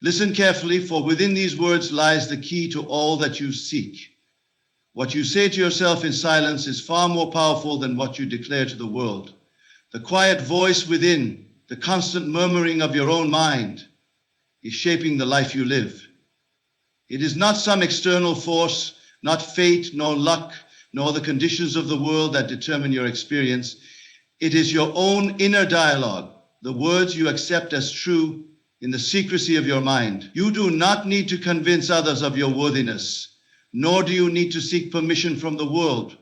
Listen carefully, for within these words lies the key to all that you seek. What you say to yourself in silence is far more powerful than what you declare to the world. The quiet voice within, the constant murmuring of your own mind, is shaping the life you live. It is not some external force, not fate, nor luck, nor the conditions of the world that determine your experience. It is your own inner dialogue, the words you accept as true in the secrecy of your mind. You do not need to convince others of your worthiness, nor do you need to seek permission from the world.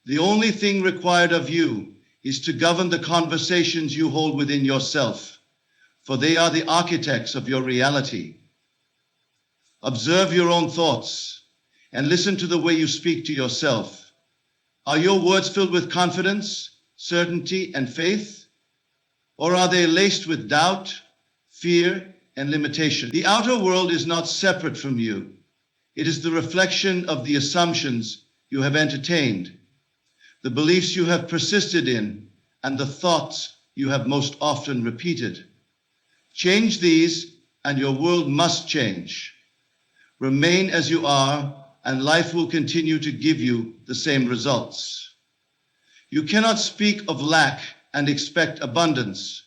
The only thing required of you is to govern the conversations you hold within yourself, for they are the architects of your reality. Observe your own thoughts and listen to the way you speak to yourself. Are your words filled with confidence, certainty, and faith? Or are they laced with doubt, fear, and limitation? The outer world is not separate from you. It is the reflection of the assumptions you have entertained, the beliefs you have persisted in, and the thoughts you have most often repeated. Change these, and your world must change. Remain as you are, and life will continue to give you the same results. You cannot speak of lack and expect abundance.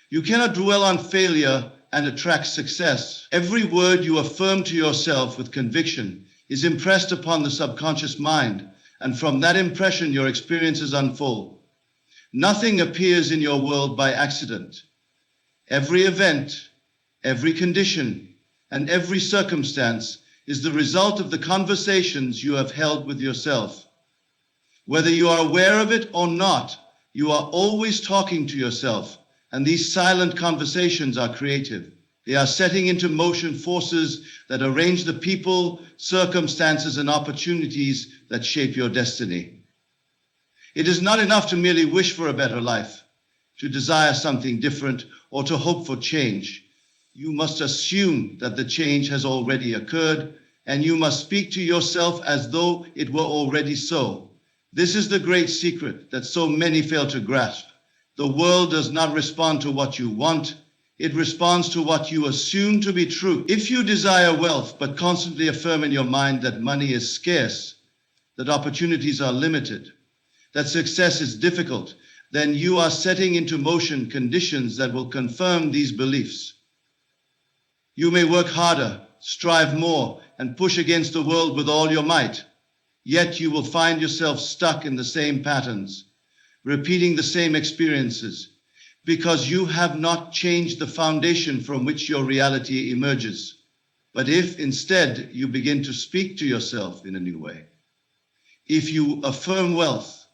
You cannot dwell on failure and attract success. Every word you affirm to yourself with conviction is impressed upon the subconscious mind, and from that impression your experiences unfold. Nothing appears in your world by accident. Every event, every condition, and every circumstance is the result of the conversations you have held with yourself. Whether you are aware of it or not, you are always talking to yourself, and these silent conversations are creative. They are setting into motion forces that arrange the people, circumstances, and opportunities that shape your destiny. It is not enough to merely wish for a better life, to desire something different, or to hope for change. You must assume that the change has already occurred, and you must speak to yourself as though it were already so. This is the great secret that so many fail to grasp. The world does not respond to what you want. It responds to what you assume to be true. If you desire wealth, but constantly affirm in your mind that money is scarce, that opportunities are limited, that success is difficult, then you are setting into motion conditions that will confirm these beliefs. You may work harder, strive more, and push against the world with all your might, yet you will find yourself stuck in the same patterns, repeating the same experiences, because you have not changed the foundation from which your reality emerges. But if instead you begin to speak to yourself in a new way, if you affirm wealth,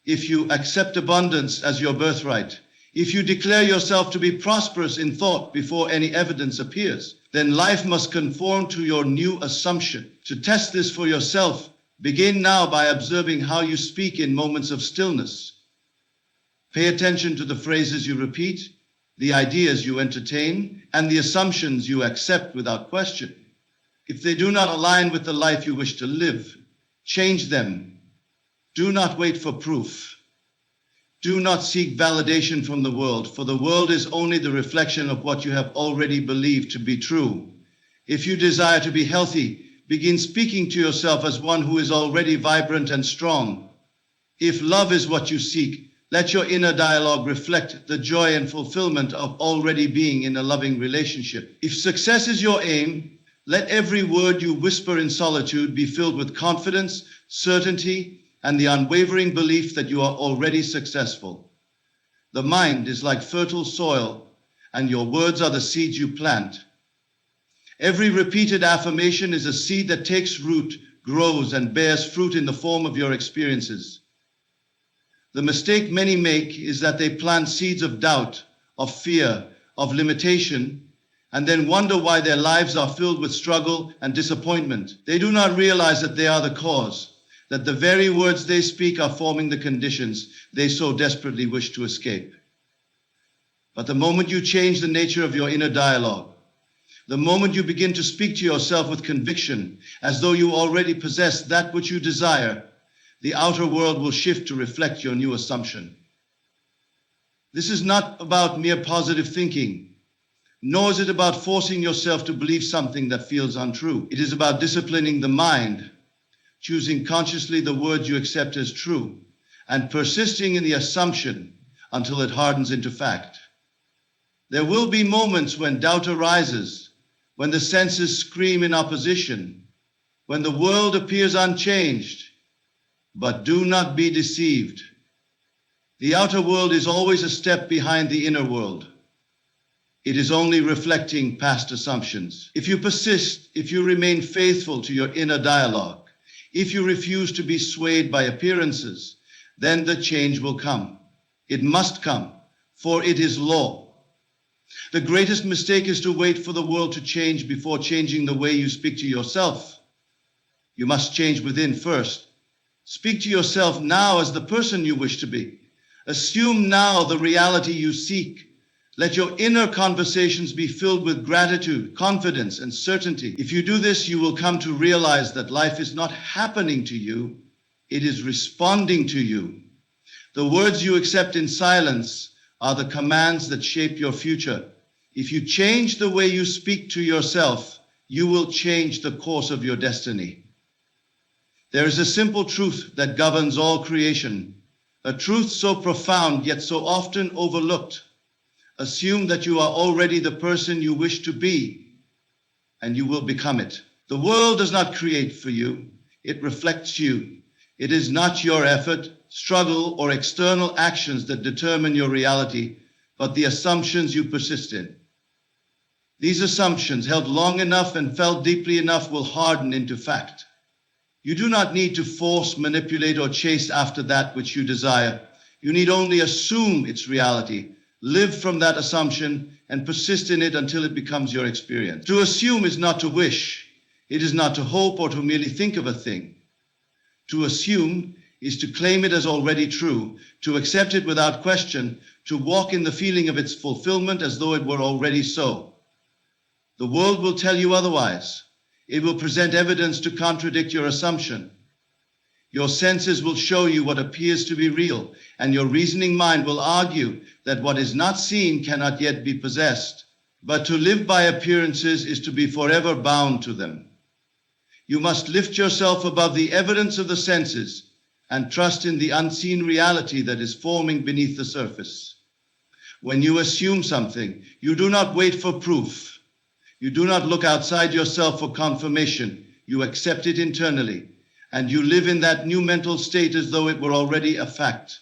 if you accept abundance as your birthright, if you declare yourself to be prosperous in thought before any evidence appears, then life must conform to your new assumption. To test this for yourself, begin now by observing how you speak in moments of stillness. Pay attention to the phrases you repeat, the ideas you entertain, and the assumptions you accept without question. If they do not align with the life you wish to live, change them. Do not wait for proof. Do not seek validation from the world, for the world is only the reflection of what you have already believed to be true. If you desire to be healthy, begin speaking to yourself as one who is already vibrant and strong. If love is what you seek, let your inner dialogue reflect the joy and fulfillment of already being in a loving relationship. If success is your aim, let every word you whisper in solitude be filled with confidence, certainty, and the unwavering belief that you are already successful. The mind is like fertile soil, and your words are the seeds you plant. Every repeated affirmation is a seed that takes root, grows, and bears fruit in the form of your experiences. The mistake many make is that they plant seeds of doubt, of fear, of limitation, and then wonder why their lives are filled with struggle and disappointment. They do not realize that they are the cause, that the very words they speak are forming the conditions they so desperately wish to escape. But the moment you change the nature of your inner dialogue, the moment you begin to speak to yourself with conviction, as though you already possess that which you desire, the outer world will shift to reflect your new assumption. This is not about mere positive thinking. nor is it about forcing yourself to believe something that feels untrue. It is about disciplining the mind, choosing consciously the words you accept as true, and persisting in the assumption until it hardens into fact. There will be moments when doubt arises, when the senses scream in opposition, when the world appears unchanged. But do not be deceived. The outer world is always a step behind the inner world. It is only reflecting past assumptions. If you persist, if you remain faithful to your inner dialogue, if you refuse to be swayed by appearances, then the change will come. It must come, for it is law. The greatest mistake is to wait for the world to change before changing the way you speak to yourself. You must change within first. Speak to yourself now as the person you wish to be. Assume now the reality you seek. Let your inner conversations be filled with gratitude, confidence, and certainty. If you do this, you will come to realize that life is not happening to you, it is responding to you. The words you accept in silence are the commands that shape your future. If you change the way you speak to yourself, you will change the course of your destiny. There is a simple truth that governs all creation, a truth so profound yet so often overlooked. Assume that you are already the person you wish to be, and you will become it. The world does not create for you, it reflects you. It is not your effort, struggle, or external actions that determine your reality, but the assumptions you persist in. These assumptions, held long enough and felt deeply enough, will harden into fact. You do not need to force, manipulate, or chase after that which you desire. You need only assume its reality, live from that assumption, and persist in it until it becomes your experience. To assume is not to wish. It is not to hope or to merely think of a thing. To assume is to claim it as already true, to accept it without question, to walk in the feeling of its fulfillment as though it were already so. The world will tell you otherwise. It will present evidence to contradict your assumption. Your senses will show you what appears to be real, and your reasoning mind will argue that what is not seen cannot yet be possessed. But to live by appearances is to be forever bound to them. You must lift yourself above the evidence of the senses and trust in the unseen reality that is forming beneath the surface. When you assume something, you do not wait for proof. You do not look outside yourself for confirmation. You accept it internally, and you live in that new mental state as though it were already a fact.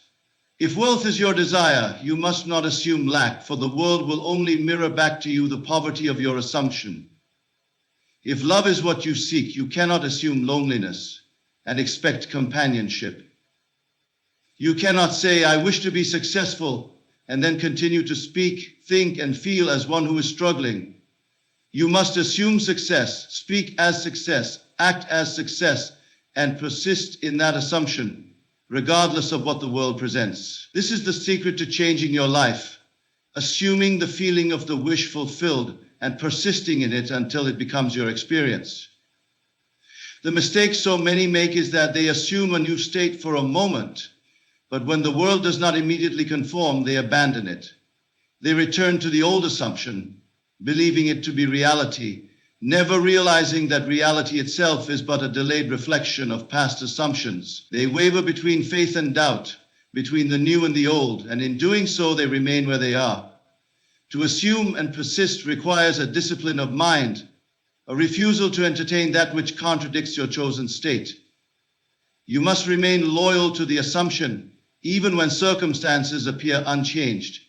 If wealth is your desire, you must not assume lack, for the world will only mirror back to you the poverty of your assumption. If love is what you seek, you cannot assume loneliness and expect companionship. You cannot say, "I wish to be successful," and then continue to speak, think, and feel as one who is struggling. You must assume success, speak as success, act as success, and persist in that assumption, regardless of what the world presents. This is the secret to changing your life, assuming the feeling of the wish fulfilled and persisting in it until it becomes your experience. The mistake so many make is that they assume a new state for a moment, but when the world does not immediately conform, they abandon it. They return to the old assumption, believing it to be reality, never realizing that reality itself is but a delayed reflection of past assumptions. They waver between faith and doubt, between the new and the old, and in doing so they remain where they are. To assume and persist requires a discipline of mind, a refusal to entertain that which contradicts your chosen state. You must remain loyal to the assumption, even when circumstances appear unchanged.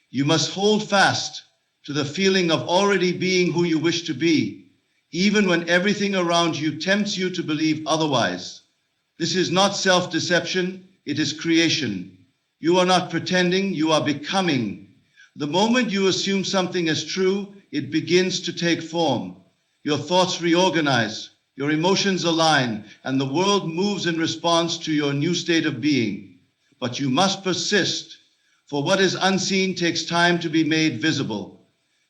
You must hold fast to the feeling of already being who you wish to be, even when everything around you tempts you to believe otherwise. This is not self-deception, it is creation. You are not pretending, you are becoming. The moment you assume something as true, it begins to take form. Your thoughts reorganize, your emotions align, and the world moves in response to your new state of being. But you must persist, for what is unseen takes time to be made visible.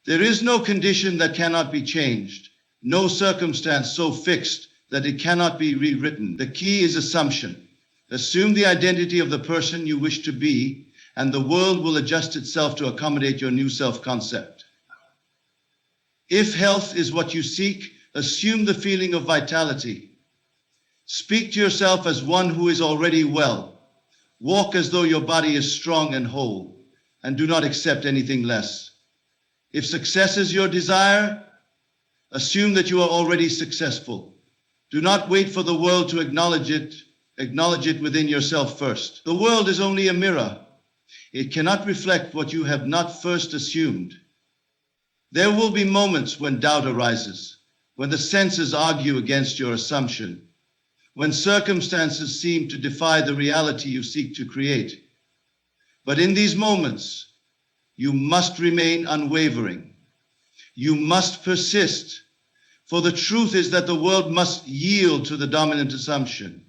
There is no condition that cannot be changed, no circumstance so fixed that it cannot be rewritten. The key is assumption. Assume the identity of the person you wish to be, and the world will adjust itself to accommodate your new self-concept. If health is what you seek, assume the feeling of vitality. Speak to yourself as one who is already well. Walk as though your body is strong and whole, and do not accept anything less. If success is your desire, assume that you are already successful. Do not wait for the world to acknowledge it. Acknowledge it within yourself first. The world is only a mirror. It cannot reflect what you have not first assumed. There will be moments when doubt arises, when the senses argue against your assumption, when circumstances seem to defy the reality you seek to create. But in these moments, you must remain unwavering. You must persist, for the truth is that the world must yield to the dominant assumption.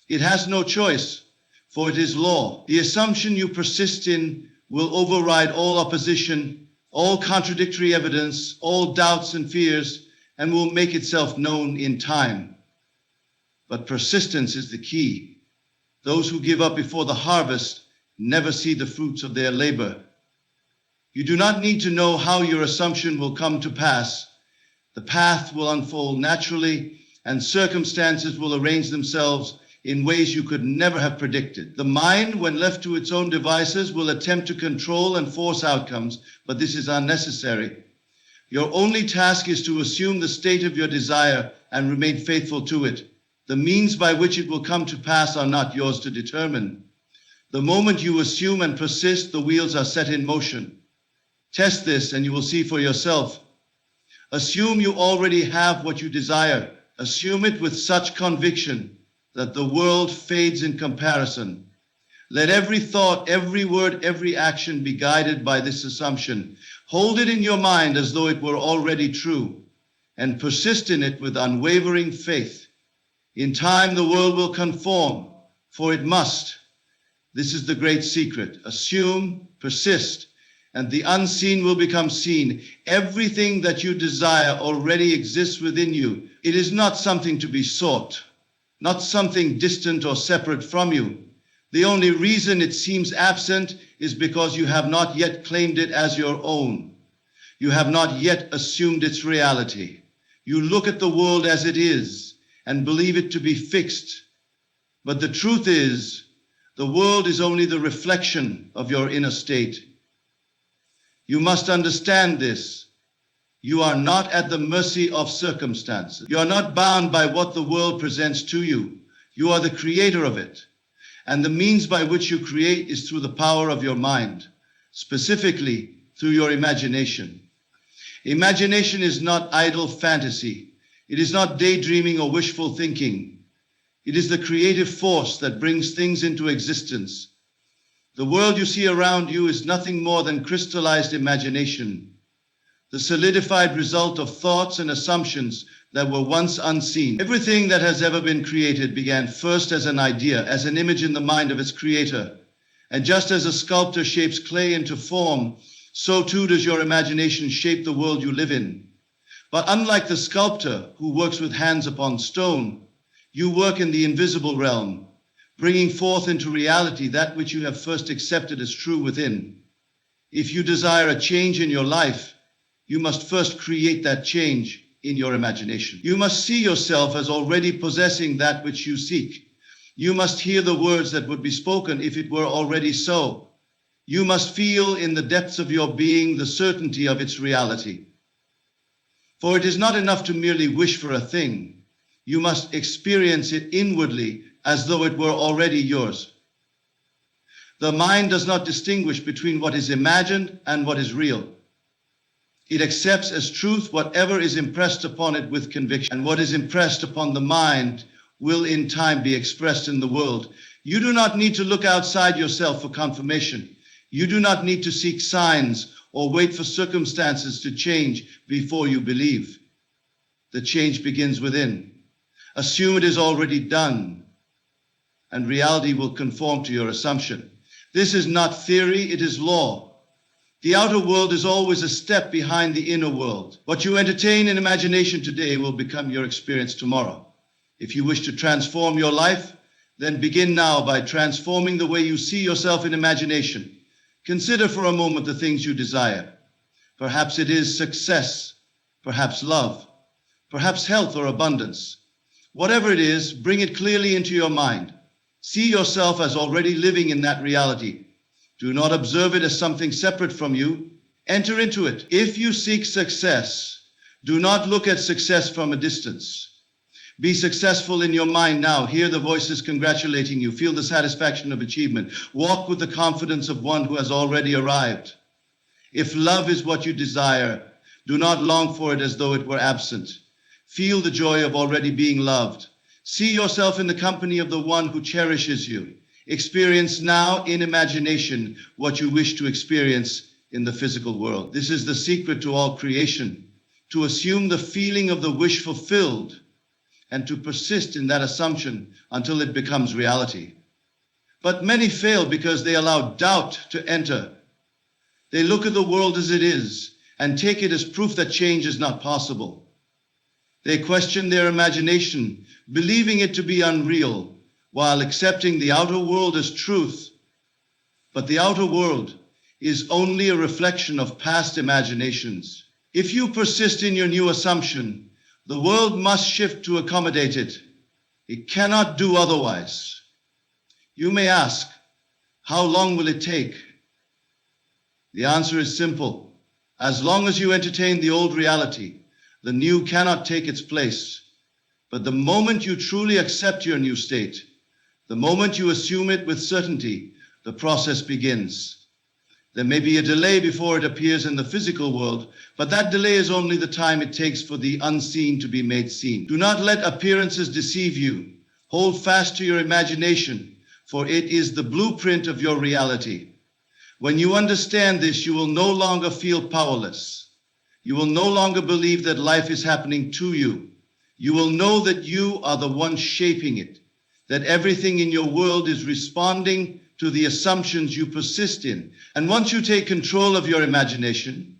It has no choice, for it is law. The assumption you persist in will override all opposition, all contradictory evidence, all doubts and fears, and will make itself known in time. But persistence is the key. Those who give up before the harvest never see the fruits of their labor. You do not need to know how your assumption will come to pass. The path will unfold naturally, and circumstances will arrange themselves in ways you could never have predicted. The mind, when left to its own devices, will attempt to control and force outcomes, but this is unnecessary. Your only task is to assume the state of your desire and remain faithful to it. The means by which it will come to pass are not yours to determine. The moment you assume and persist, the wheels are set in motion. Test this and you will see for yourself. Assume you already have what you desire. Assume it with such conviction that the world fades in comparison. Let every thought, every word, every action be guided by this assumption. Hold it in your mind as though it were already true, and persist in it with unwavering faith. In time, the world will conform, for it must. This is the great secret. Assume, persist, and the unseen will become seen. Everything that you desire already exists within you. It is not something to be sought, not something distant or separate from you. The only reason it seems absent is because you have not yet claimed it as your own. You have not yet assumed its reality. You look at the world as it is and believe it to be fixed. But the truth is, the world is only the reflection of your inner state. You must understand this. You are not at the mercy of circumstances. You are not bound by what the world presents to you. You are the creator of it. And the means by which you create is through the power of your mind, specifically through your imagination. Imagination is not idle fantasy. It is not daydreaming or wishful thinking. It is the creative force that brings things into existence. The world you see around you is nothing more than crystallized imagination, the solidified result of thoughts and assumptions that were once unseen. Everything that has ever been created began first as an idea, as an image in the mind of its creator. And just as a sculptor shapes clay into form, so too does your imagination shape the world you live in. But unlike the sculptor who works with hands upon stone, you work in the invisible realm, bringing forth into reality that which you have first accepted as true within. If you desire a change in your life, you must first create that change in your imagination. You must see yourself as already possessing that which you seek. You must hear the words that would be spoken if it were already so. You must feel in the depths of your being the certainty of its reality. For it is not enough to merely wish for a thing. You must experience it inwardly as though it were already yours. The mind does not distinguish between what is imagined and what is real. It accepts as truth whatever is impressed upon it with conviction, and what is impressed upon the mind will in time be expressed in the world. You do not need to look outside yourself for confirmation. You do not need to seek signs or wait for circumstances to change before you believe. The change begins within. Assume it is already done, and reality will conform to your assumption. This is not theory, it is law. The outer world is always a step behind the inner world. What you entertain in imagination today will become your experience tomorrow. If you wish to transform your life, then begin now by transforming the way you see yourself in imagination. Consider for a moment the things you desire. Perhaps it is success. perhaps love, perhaps health or abundance. Whatever it is, bring it clearly into your mind. See yourself as already living in that reality. Do not observe it as something separate from you. Enter into it. If you seek success, do not look at success from a distance. Be successful in your mind now. Hear the voices congratulating you. Feel the satisfaction of achievement. Walk with the confidence of one who has already arrived. If love is what you desire, do not long for it as though it were absent. Feel the joy of already being loved. See yourself in the company of the one who cherishes you. Experience now in imagination what you wish to experience in the physical world. This is the secret to all creation, to assume the feeling of the wish fulfilled and to persist in that assumption until it becomes reality. But many fail because they allow doubt to enter. They look at the world as it is and take it as proof that change is not possible. They question their imagination, believing it to be unreal, while accepting the outer world as truth. But the outer world is only a reflection of past imaginations. If you persist in your new assumption, the world must shift to accommodate it. It cannot do otherwise. You may ask, how long will it take? The answer is simple. As long as you entertain the old reality, the new cannot take its place. But the moment you truly accept your new state, the moment you assume it with certainty, the process begins. There may be a delay before it appears in the physical world, but that delay is only the time it takes for the unseen to be made seen. Do not let appearances deceive you. Hold fast to your imagination, for it is the blueprint of your reality. When you understand this, you will no longer feel powerless. You will no longer believe that life is happening to you. You will know that you are the one shaping it, that everything in your world is responding to the assumptions you persist in. And once you take control of your imagination,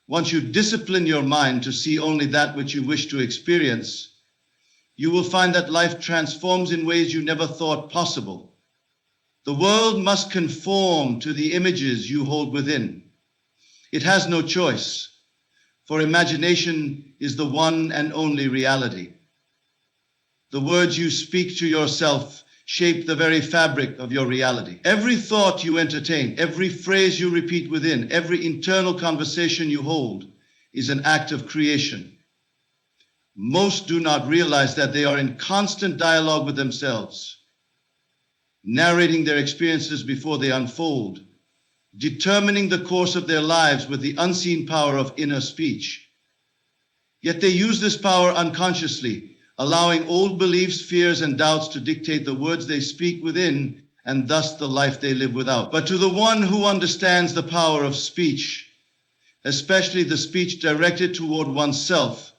once you discipline your mind to see only that which you wish to experience, you will find that life transforms in ways you never thought possible. The world must conform to the images you hold within. It has no choice, for imagination is the one and only reality. The words you speak to yourself shape the very fabric of your reality. Every thought you entertain, every phrase you repeat within, every internal conversation you hold is an act of creation. Most do not realize that they are in constant dialogue with themselves, narrating their experiences before they unfold, determining the course of their lives with the unseen power of inner speech. Yet they use this power unconsciously, allowing old beliefs, fears, and doubts to dictate the words they speak within, and thus the life they live without. But to the one who understands the power of speech, especially the speech directed toward oneself,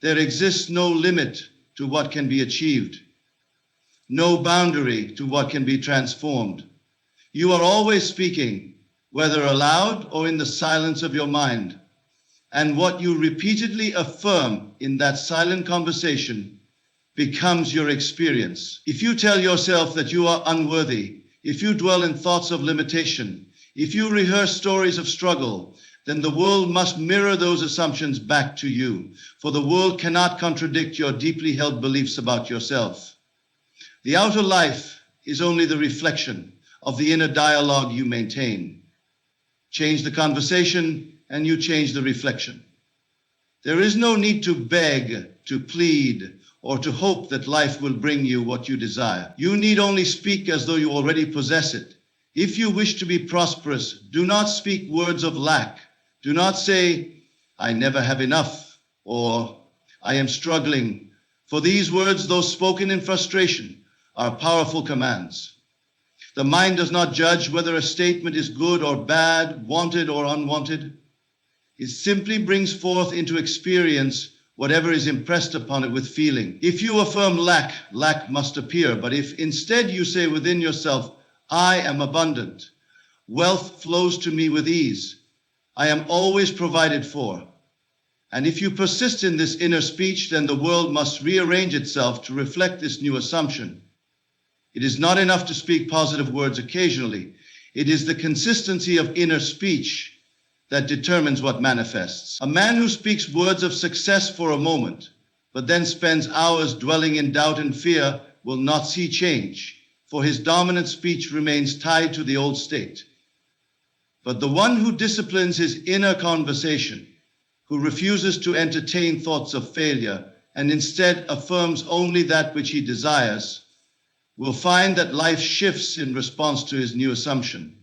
there exists no limit to what can be achieved, no boundary to what can be transformed. You are always speaking, whether aloud or in the silence of your mind. And what you repeatedly affirm in that silent conversation becomes your experience. If you tell yourself that you are unworthy, if you dwell in thoughts of limitation, if you rehearse stories of struggle, then the world must mirror those assumptions back to you, for the world cannot contradict your deeply held beliefs about yourself. The outer life is only the reflection of the inner dialogue you maintain. Change the conversation, and you change the reflection. There is no need to beg, to plead, or to hope that life will bring you what you desire. You need only speak as though you already possess it. If you wish to be prosperous, do not speak words of lack. Do not say, I never have enough, or I am struggling. For these words, though spoken in frustration, are powerful commands. The mind does not judge whether a statement is good or bad, wanted or unwanted. It simply brings forth into experience whatever is impressed upon it with feeling. If you affirm lack, lack must appear. But if instead you say within yourself, I am abundant, wealth flows to me with ease, I am always provided for. And if you persist in this inner speech, then the world must rearrange itself to reflect this new assumption. It is not enough to speak positive words occasionally. It is the consistency of inner speech that determines what manifests. A man who speaks words of success for a moment, but then spends hours dwelling in doubt and fear, will not see change, for his dominant speech remains tied to the old state. But the one who disciplines his inner conversation, who refuses to entertain thoughts of failure and instead affirms only that which he desires, will find that life shifts in response to his new assumption.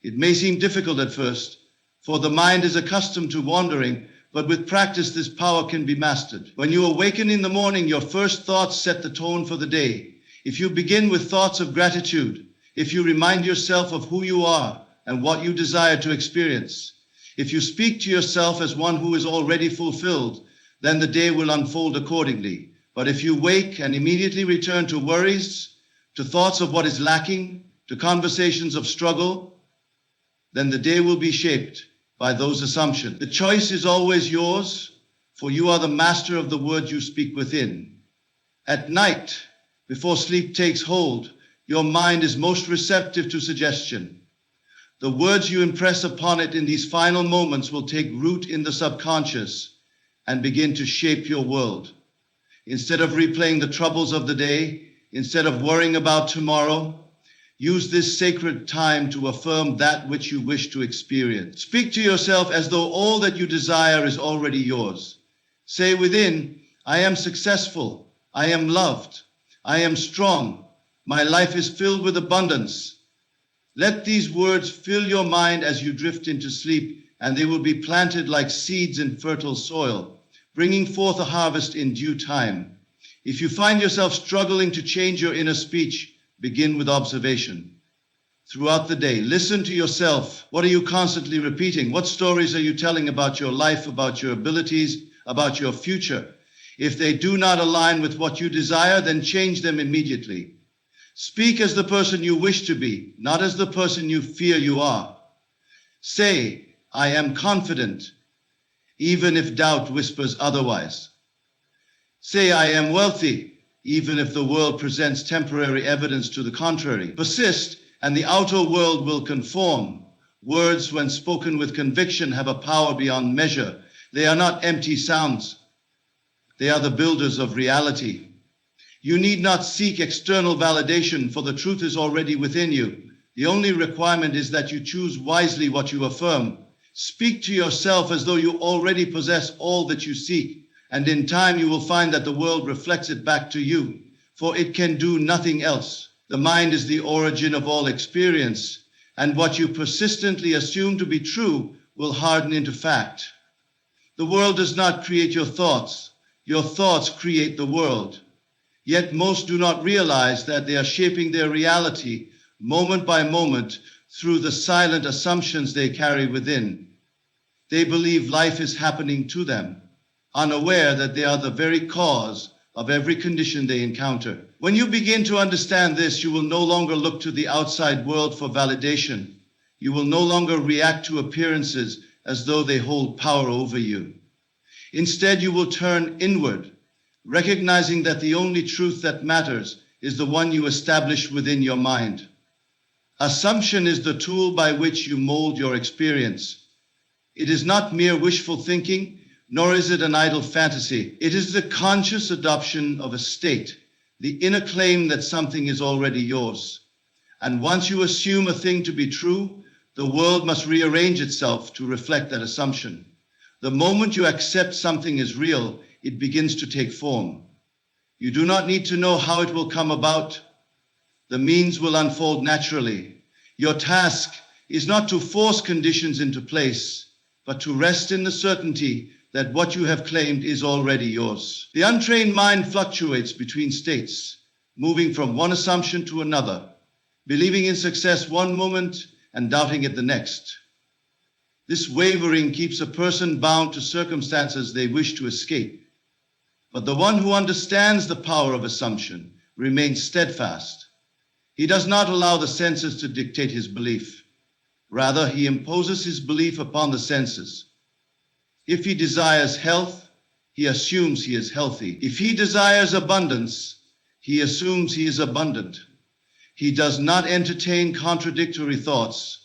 It may seem difficult at first, for the mind is accustomed to wandering, but with practice this power can be mastered. When you awaken in the morning, your first thoughts set the tone for the day. If you begin with thoughts of gratitude, if you remind yourself of who you are and what you desire to experience, if you speak to yourself as one who is already fulfilled, then the day will unfold accordingly. But if you wake and immediately return to worries, to thoughts of what is lacking, to conversations of struggle, then the day will be shaped by those assumptions. The choice is always yours, for you are the master of the words you speak within. At night, before sleep takes hold, your mind is most receptive to suggestion. The words you impress upon it in these final moments will take root in the subconscious and begin to shape your world. Instead of replaying the troubles of the day, instead of worrying about tomorrow, use this sacred time to affirm that which you wish to experience. Speak to yourself as though all that you desire is already yours. Say within, I am successful, I am loved, I am strong, my life is filled with abundance. Let these words fill your mind as you drift into sleep, and they will be planted like seeds in fertile soil, bringing forth a harvest in due time. If you find yourself struggling to change your inner speech, begin with observation. Throughout the day, listen to yourself. What are you constantly repeating? What stories are you telling about your life, about your abilities, about your future? If they do not align with what you desire, then change them immediately. Speak as the person you wish to be, not as the person you fear you are. Say, I am confident, even if doubt whispers otherwise. Say, I am wealthy, even if the world presents temporary evidence to the contrary. Persist, and the outer world will conform. Words, when spoken with conviction, have a power beyond measure. They are not empty sounds. They are the builders of reality. You need not seek external validation, for the truth is already within you. The only requirement is that you choose wisely what you affirm. Speak to yourself as though you already possess all that you seek, and in time you will find that the world reflects it back to you, for it can do nothing else. The mind is the origin of all experience, and what you persistently assume to be true will harden into fact. The world does not create your thoughts create the world. Yet most do not realize that they are shaping their reality moment by moment through the silent assumptions they carry within. They believe life is happening to them, unaware that they are the very cause of every condition they encounter. When you begin to understand this, you will no longer look to the outside world for validation. You will no longer react to appearances as though they hold power over you. Instead, you will turn inward, recognizing that the only truth that matters is the one you establish within your mind. Assumption is the tool by which you mold your experience. It is not mere wishful thinking, nor is it an idle fantasy. It is the conscious adoption of a state, the inner claim that something is already yours. And once you assume a thing to be true, the world must rearrange itself to reflect that assumption. The moment you accept something is real, it begins to take form. You do not need to know how it will come about. The means will unfold naturally. Your task is not to force conditions into place, but to rest in the certainty that what you have claimed is already yours. The untrained mind fluctuates between states, moving from one assumption to another, believing in success one moment and doubting it the next. This wavering keeps a person bound to circumstances they wish to escape. But the one who understands the power of assumption remains steadfast. He does not allow the senses to dictate his belief. Rather, he imposes his belief upon the senses. If he desires health, he assumes he is healthy. If he desires abundance, he assumes he is abundant. He does not entertain contradictory thoughts,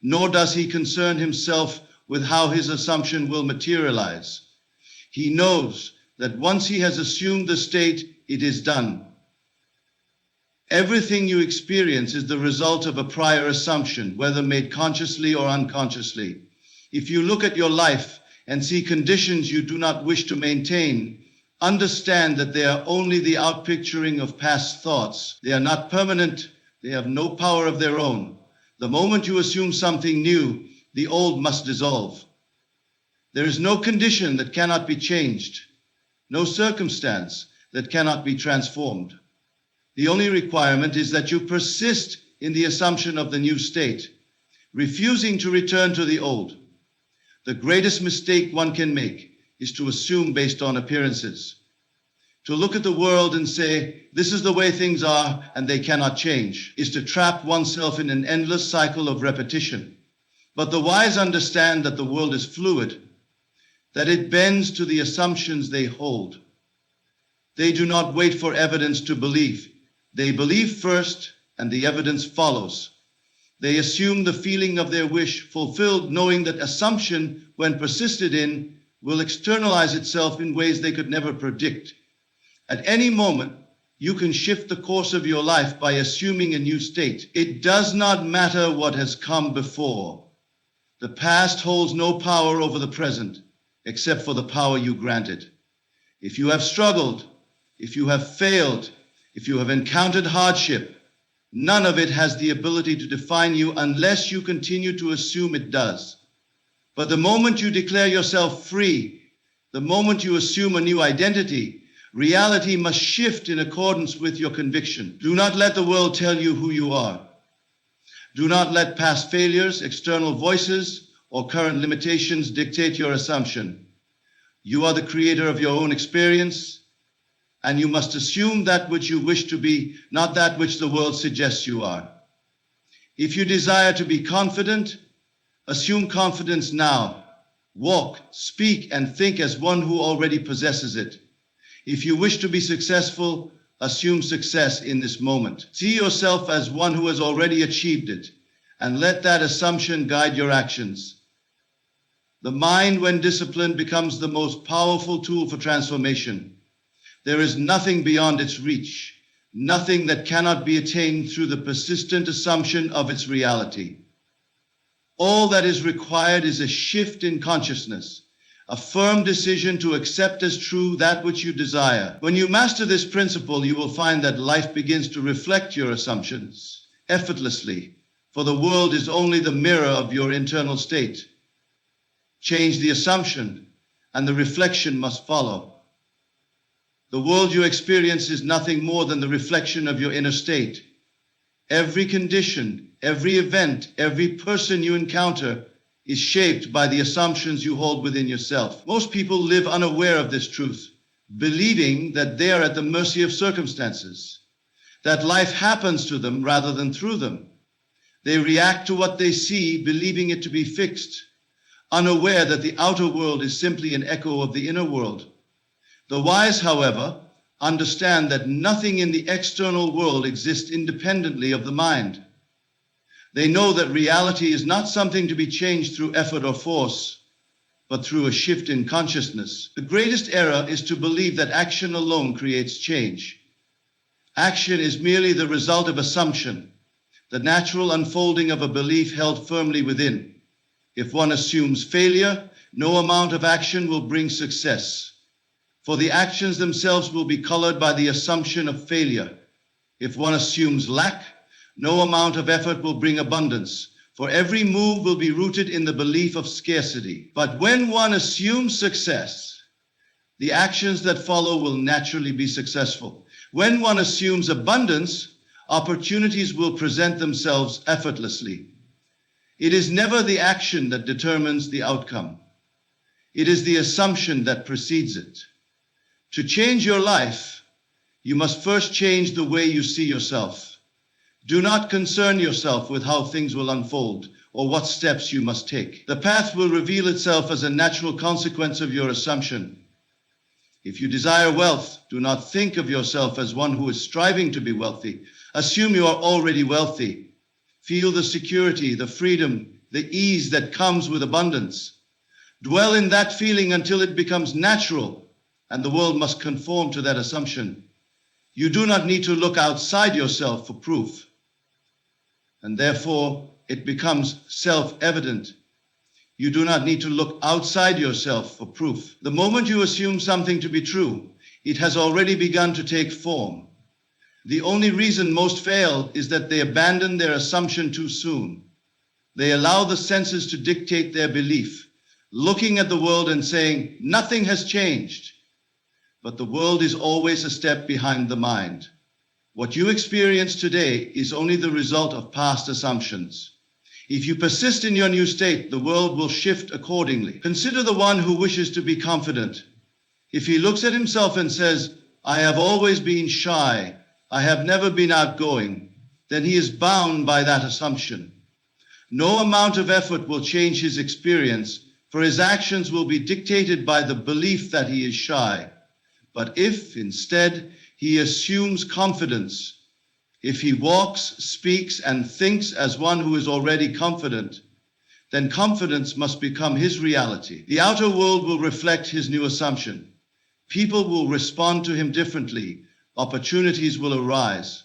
nor does he concern himself with how his assumption will materialize. He knows that once he has assumed the state, it is done. Everything you experience is the result of a prior assumption, whether made consciously or unconsciously. If you look at your life and see conditions you do not wish to maintain, understand that they are only the outpicturing of past thoughts. They are not permanent. They have no power of their own. The moment you assume something new, the old must dissolve. There is no condition that cannot be changed, no circumstance that cannot be transformed. The only requirement is that you persist in the assumption of the new state, refusing to return to the old. The greatest mistake one can make is to assume based on appearances. To look at the world and say, this is the way things are and they cannot change, is to trap oneself in an endless cycle of repetition. But the wise understand that the world is fluid, that it bends to the assumptions they hold. They do not wait for evidence to believe. They believe first, and the evidence follows. They assume the feeling of their wish fulfilled, knowing that assumption, when persisted in, will externalize itself in ways they could never predict. At any moment, you can shift the course of your life by assuming a new state. It does not matter what has come before. The past holds no power over the present, except for the power you granted. If you have struggled, if you have failed, if you have encountered hardship, none of it has the ability to define you unless you continue to assume it does. But the moment you declare yourself free, the moment you assume a new identity, reality must shift in accordance with your conviction. Do not let the world tell you who you are. Do not let past failures, external voices, or current limitations dictate your assumption. You are the creator of your own experience, and you must assume that which you wish to be, not that which the world suggests you are. If you desire to be confident, assume confidence now. Walk, speak, and think as one who already possesses it. If you wish to be successful, assume success in this moment. See yourself as one who has already achieved it, and let that assumption guide your actions. The mind, when disciplined, becomes the most powerful tool for transformation. There is nothing beyond its reach, nothing that cannot be attained through the persistent assumption of its reality. All that is required is a shift in consciousness, a firm decision to accept as true that which you desire. When you master this principle, you will find that life begins to reflect your assumptions effortlessly, for the world is only the mirror of your internal state. Change the assumption, and the reflection must follow. The world you experience is nothing more than the reflection of your inner state. Every condition, every event, every person you encounter is shaped by the assumptions you hold within yourself. Most people live unaware of this truth, believing that they are at the mercy of circumstances, that life happens to them rather than through them. They react to what they see, believing it to be fixed, unaware that the outer world is simply an echo of the inner world. The wise, however, understand that nothing in the external world exists independently of the mind. They know that reality is not something to be changed through effort or force, but through a shift in consciousness. The greatest error is to believe that action alone creates change. Action is merely the result of assumption, the natural unfolding of a belief held firmly within. If one assumes failure, no amount of action will bring success, for the actions themselves will be colored by the assumption of failure. If one assumes lack, no amount of effort will bring abundance, for every move will be rooted in the belief of scarcity. But when one assumes success, the actions that follow will naturally be successful. When one assumes abundance, opportunities will present themselves effortlessly. It is never the action that determines the outcome. It is the assumption that precedes it. To change your life, you must first change the way you see yourself. Do not concern yourself with how things will unfold or what steps you must take. The path will reveal itself as a natural consequence of your assumption. If you desire wealth, do not think of yourself as one who is striving to be wealthy. Assume you are already wealthy. Feel the security, the freedom, the ease that comes with abundance. Dwell in that feeling until it becomes natural, and the world must conform to that assumption. You do not need to look outside yourself for proof, and therefore it becomes self-evident. You do not need to look outside yourself for proof. The moment you assume something to be true, it has already begun to take form. The only reason most fail is that they abandon their assumption too soon. They allow the senses to dictate their belief, looking at the world and saying, nothing has changed. But the world is always a step behind the mind. What you experience today is only the result of past assumptions. If you persist in your new state, the world will shift accordingly. Consider the one who wishes to be confident. If he looks at himself and says, I have always been shy, I have never been outgoing, then he is bound by that assumption. No amount of effort will change his experience, for his actions will be dictated by the belief that he is shy. But if, instead, he assumes confidence, if he walks, speaks, and thinks as one who is already confident, then confidence must become his reality. The outer world will reflect his new assumption. People will respond to him differently. Opportunities will arise.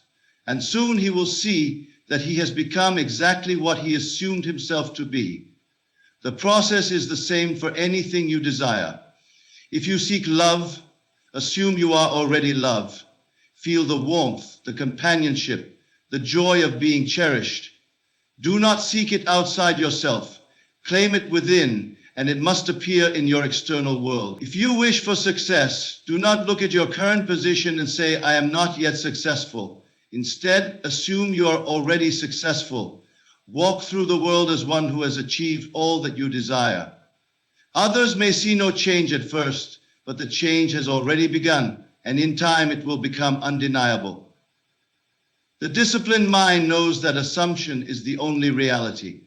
And soon he will see that he has become exactly what he assumed himself to be. The process is the same for anything you desire. If you seek love, assume you are already love. Feel the warmth, the companionship, the joy of being cherished. Do not seek it outside yourself. Claim it within, and it must appear in your external world. If you wish for success, do not look at your current position and say, I am not yet successful. Instead, assume you are already successful. Walk through the world as one who has achieved all that you desire. Others may see no change at first, but the change has already begun, and in time it will become undeniable. The disciplined mind knows that assumption is the only reality.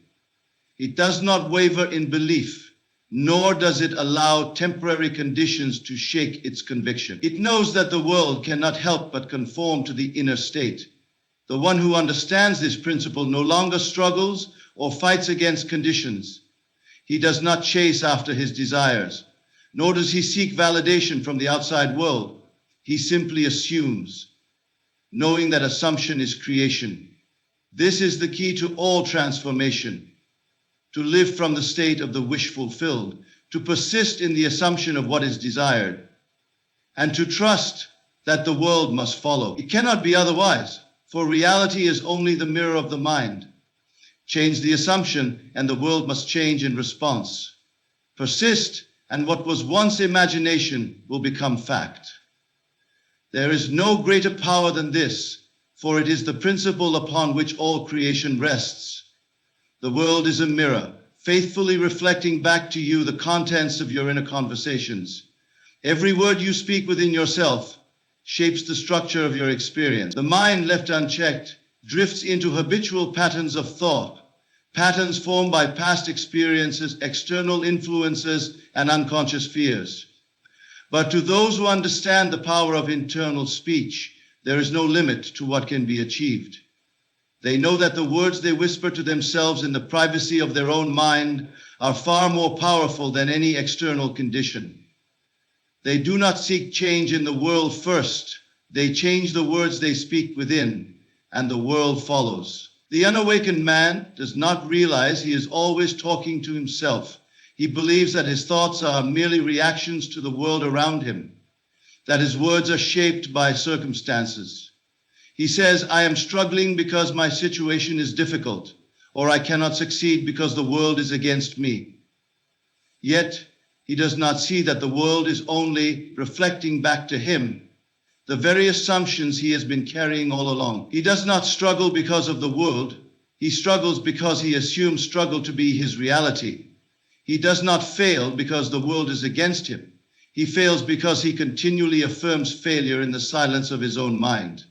It does not waver in belief, nor does it allow temporary conditions to shake its conviction. It knows that the world cannot help but conform to the inner state. The one who understands this principle no longer struggles or fights against conditions. He does not chase after his desires, nor does he seek validation from the outside world. He simply assumes, knowing that assumption is creation. This is the key to all transformation. To live from the state of the wish fulfilled, to persist in the assumption of what is desired, and to trust that the world must follow. It cannot be otherwise, for reality is only the mirror of the mind. Change the assumption, and the world must change in response. Persist, and what was once imagination will become fact. There is no greater power than this, for it is the principle upon which all creation rests. The world is a mirror, faithfully reflecting back to you the contents of your inner conversations. Every word you speak within yourself shapes the structure of your experience. The mind left unchecked drifts into habitual patterns of thought, patterns formed by past experiences, external influences, and unconscious fears. But to those who understand the power of internal speech, there is no limit to what can be achieved. They know that the words they whisper to themselves in the privacy of their own mind are far more powerful than any external condition. They do not seek change in the world first. They change the words they speak within, and the world follows. The unawakened man does not realize he is always talking to himself. He believes that his thoughts are merely reactions to the world around him, that his words are shaped by circumstances. He says, I am struggling because my situation is difficult, or I cannot succeed because the world is against me. Yet, he does not see that the world is only reflecting back to him the very assumptions he has been carrying all along. He does not struggle because of the world. He struggles because he assumes struggle to be his reality. He does not fail because the world is against him. He fails because he continually affirms failure in the silence of his own mind.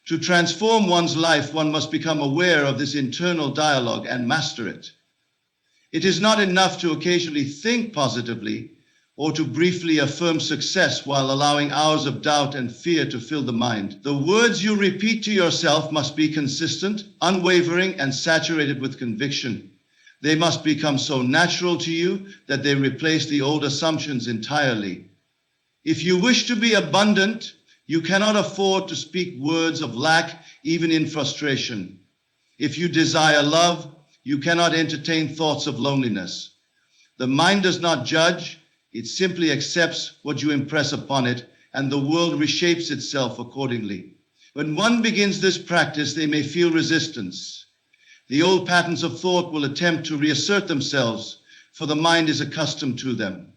To transform one's life, one must become aware of this internal dialogue and master it. It is not enough to occasionally think positively or to briefly affirm success while allowing hours of doubt and fear to fill the mind. The words you repeat to yourself must be consistent, unwavering, and saturated with conviction. They must become so natural to you that they replace the old assumptions entirely. If you wish to be abundant, you cannot afford to speak words of lack, even in frustration. If you desire love, you cannot entertain thoughts of loneliness. The mind does not judge, it simply accepts what you impress upon it, and the world reshapes itself accordingly. When one begins this practice, they may feel resistance. The old patterns of thought will attempt to reassert themselves, for the mind is accustomed to them.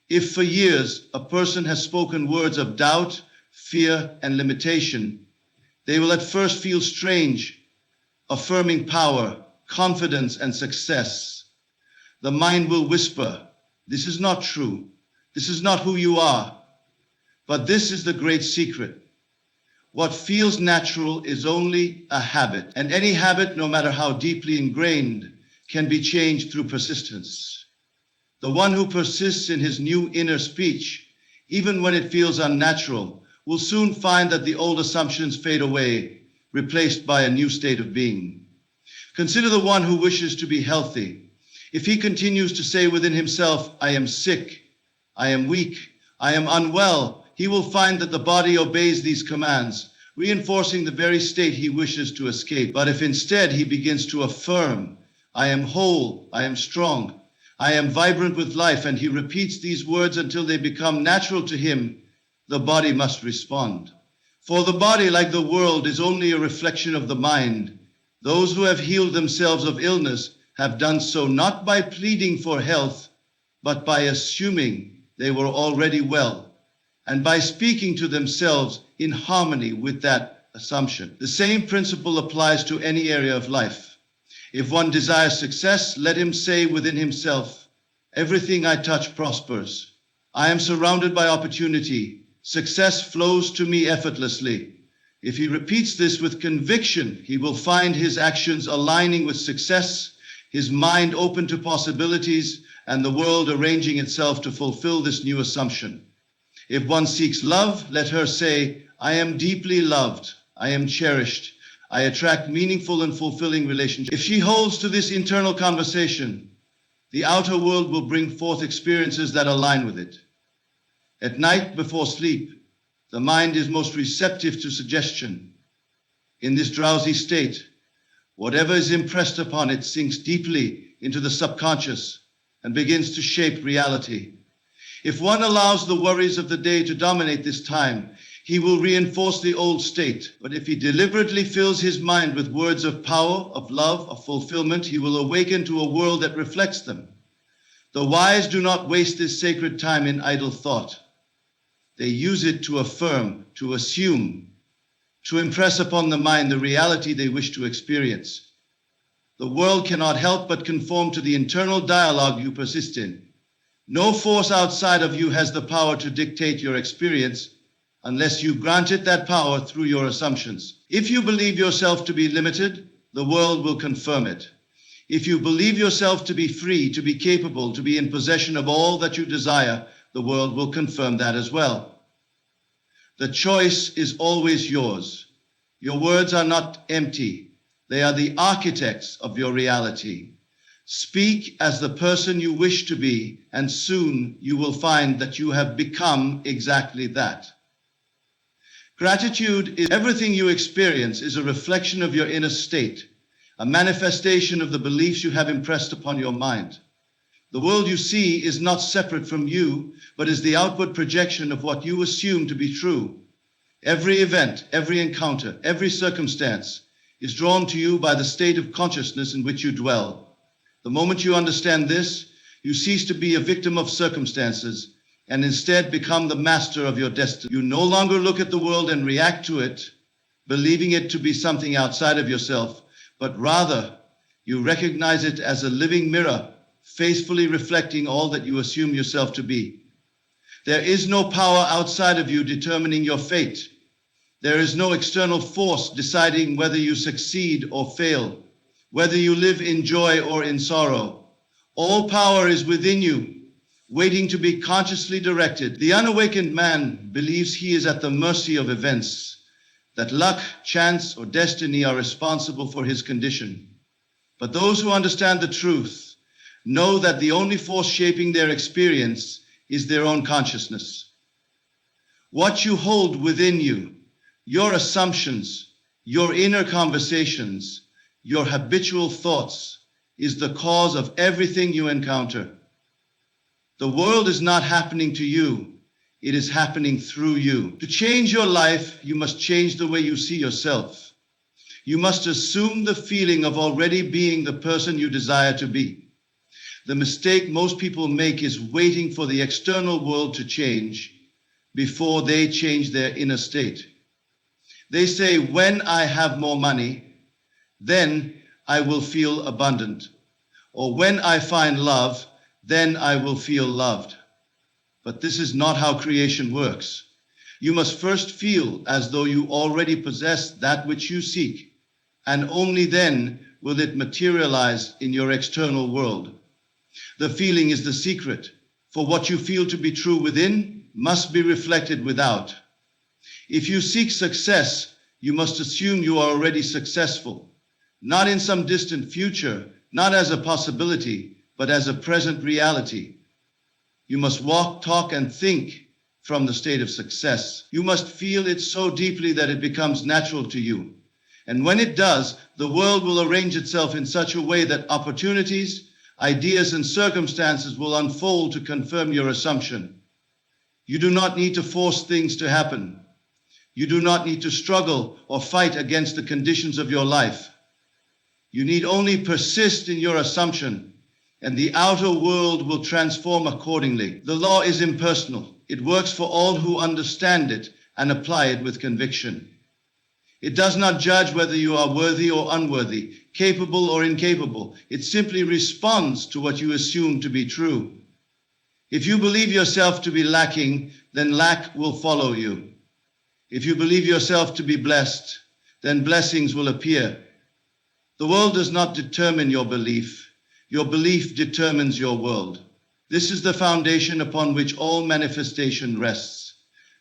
If for years a person has spoken words of doubt, fear, and limitation, they will at first feel strange, affirming power, confidence, and success. The mind will whisper, "This is not true. This is not who you are." But this is the great secret. What feels natural is only a habit, and any habit, no matter how deeply ingrained, can be changed through persistence. The one who persists in his new inner speech, even when it feels unnatural, will soon find that the old assumptions fade away, replaced by a new state of being. Consider the one who wishes to be healthy. If he continues to say within himself, "I am sick, I am weak, I am unwell," he will find that the body obeys these commands, reinforcing the very state he wishes to escape. But if instead he begins to affirm, "I am whole, I am strong, I am vibrant with life," and he repeats these words until they become natural to him, the body must respond. For the body, like the world, is only a reflection of the mind. Those who have healed themselves of illness have done so not by pleading for health, but by assuming they were already well, and by speaking to themselves in harmony with that assumption. The same principle applies to any area of life. If one desires success, let him say within himself, "Everything I touch prospers. I am surrounded by opportunity. Success flows to me effortlessly." If he repeats this with conviction, he will find his actions aligning with success, his mind open to possibilities, and the world arranging itself to fulfill this new assumption. If one seeks love, let her say, "I am deeply loved, I am cherished, I attract meaningful and fulfilling relationships." If she holds to this internal conversation, the outer world will bring forth experiences that align with it. At night before sleep, the mind is most receptive to suggestion. In this drowsy state, whatever is impressed upon it sinks deeply into the subconscious and begins to shape reality. If one allows the worries of the day to dominate this time, he will reinforce the old state. But if he deliberately fills his mind with words of power, of love, of fulfillment, he will awaken to a world that reflects them. The wise do not waste this sacred time in idle thought. They use it to affirm, to assume, to impress upon the mind the reality they wish to experience. The world cannot help but conform to the internal dialogue you persist in. No force outside of you has the power to dictate your experience unless you grant it that power through your assumptions. If you believe yourself to be limited, the world will confirm it. If you believe yourself to be free, to be capable, to be in possession of all that you desire, the world will confirm that as well. The choice is always yours. Your words are not empty. They are the architects of your reality. Speak as the person you wish to be, and soon you will find that you have become exactly that. Gratitude is everything you experience is a reflection of your inner state, a manifestation of the beliefs you have impressed upon your mind. The world you see is not separate from you, but is the outward projection of what you assume to be true. Every event, every encounter, every circumstance is drawn to you by the state of consciousness in which you dwell. The moment you understand this, you cease to be a victim of circumstances and instead become the master of your destiny. You no longer look at the world and react to it, believing it to be something outside of yourself, but rather you recognize it as a living mirror, faithfully reflecting all that you assume yourself to be. There is no power outside of you determining your fate. There is no external force deciding whether you succeed or fail, whether you live in joy or in sorrow. All power is within you, waiting to be consciously directed. The unawakened man believes he is at the mercy of events, that luck, chance, or destiny are responsible for his condition. But those who understand the truth know that the only force shaping their experience is their own consciousness. What you hold within you, your assumptions, your inner conversations, your habitual thoughts, is the cause of everything you encounter. The world is not happening to you, it is happening through you. To change your life, you must change the way you see yourself. You must assume the feeling of already being the person you desire to be. The mistake most people make is waiting for the external world to change before they change their inner state. They say, when I have more money, then I will feel abundant. Or when I find love, then I will feel loved. But this is not how creation works. You must first feel as though you already possess that which you seek, and only then will it materialize in your external world. The feeling is the secret, for what you feel to be true within must be reflected without. If you seek success, you must assume you are already successful, not in some distant future, not as a possibility, but as a present reality. You must walk, talk, and think from the state of success. You must feel it so deeply that it becomes natural to you. And when it does, the world will arrange itself in such a way that opportunities, ideas, and circumstances will unfold to confirm your assumption. You do not need to force things to happen. You do not need to struggle or fight against the conditions of your life. You need only persist in your assumption, and the outer world will transform accordingly. The law is impersonal. It works for all who understand it and apply it with conviction. It does not judge whether you are worthy or unworthy, capable or incapable. It simply responds to what you assume to be true. If you believe yourself to be lacking, then lack will follow you. If you believe yourself to be blessed, then blessings will appear. The world does not determine your belief. Your belief determines your world. This is the foundation upon which all manifestation rests.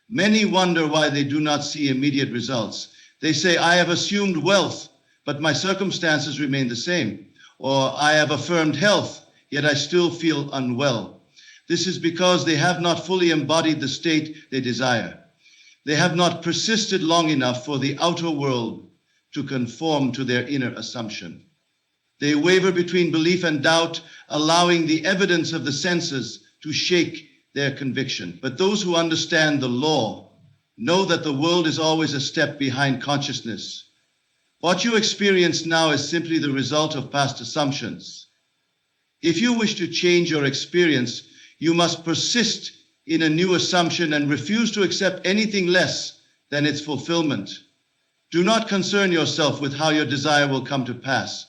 Many wonder why they do not see immediate results. They say, I have assumed wealth, but my circumstances remain the same. Or I have affirmed health, yet I still feel unwell. This is because they have not fully embodied the state they desire. They have not persisted long enough for the outer world to conform to their inner assumption. They waver between belief and doubt, allowing the evidence of the senses to shake their conviction. But those who understand the law know that the world is always a step behind consciousness. What you experience now is simply the result of past assumptions. If you wish to change your experience, you must persist in a new assumption and refuse to accept anything less than its fulfillment. Do not concern yourself with how your desire will come to pass.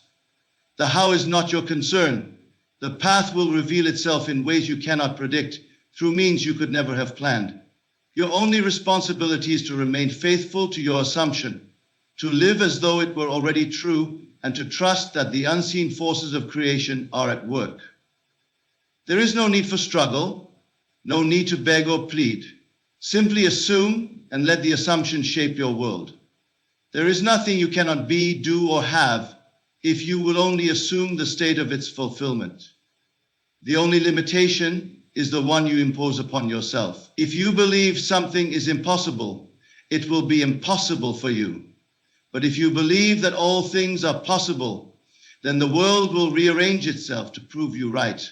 The how is not your concern. The path will reveal itself in ways you cannot predict, through means you could never have planned. Your only responsibility is to remain faithful to your assumption, to live as though it were already true, and to trust that the unseen forces of creation are at work. There is no need for struggle, no need to beg or plead. Simply assume and let the assumption shape your world. There is nothing you cannot be, do, or have if you will only assume the state of its fulfillment. The only limitation is the one you impose upon yourself. If you believe something is impossible, it will be impossible for you. But if you believe that all things are possible, then the world will rearrange itself to prove you right.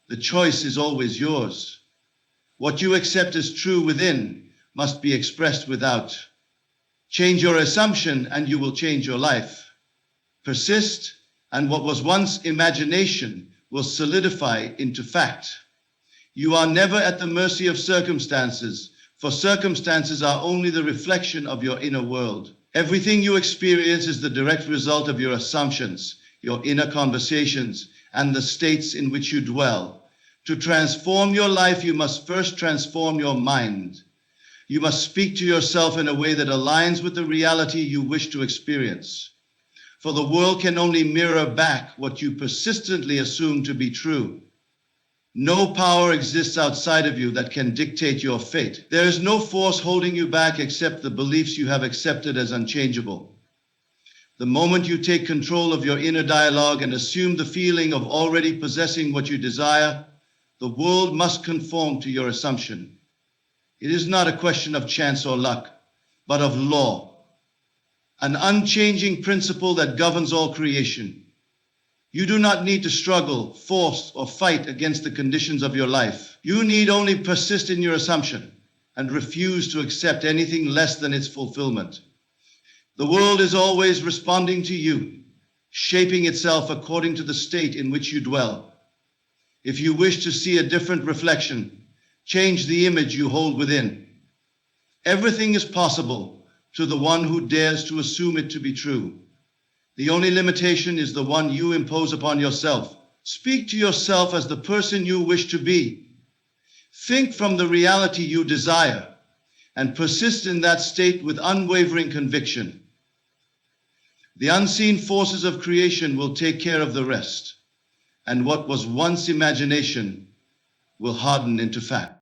The choice is always yours. What you accept as true within must be expressed without. Change your assumption and you will change your life. Persist, and what was once imagination will solidify into fact. You are never at the mercy of circumstances, for circumstances are only the reflection of your inner world. Everything you experience is the direct result of your assumptions, your inner conversations, and the states in which you dwell. To transform your life, you must first transform your mind. You must speak to yourself in a way that aligns with the reality you wish to experience. For the world can only mirror back what you persistently assume to be true. No power exists outside of you that can dictate your fate. There is no force holding you back except the beliefs you have accepted as unchangeable. The moment you take control of your inner dialogue and assume the feeling of already possessing what you desire, the world must conform to your assumption. It is not a question of chance or luck, but of law, an unchanging principle that governs all creation. You do not need to struggle, force, or fight against the conditions of your life. You need only persist in your assumption and refuse to accept anything less than its fulfillment. The world is always responding to you, shaping itself according to the state in which you dwell. If you wish to see a different reflection, change the image you hold within. Everything is possible to the one who dares to assume it to be true. The only limitation is the one you impose upon yourself. Speak to yourself as the person you wish to be. Think from the reality you desire and persist in that state with unwavering conviction. The unseen forces of creation will take care of the rest, and what was once imagination will harden into fact.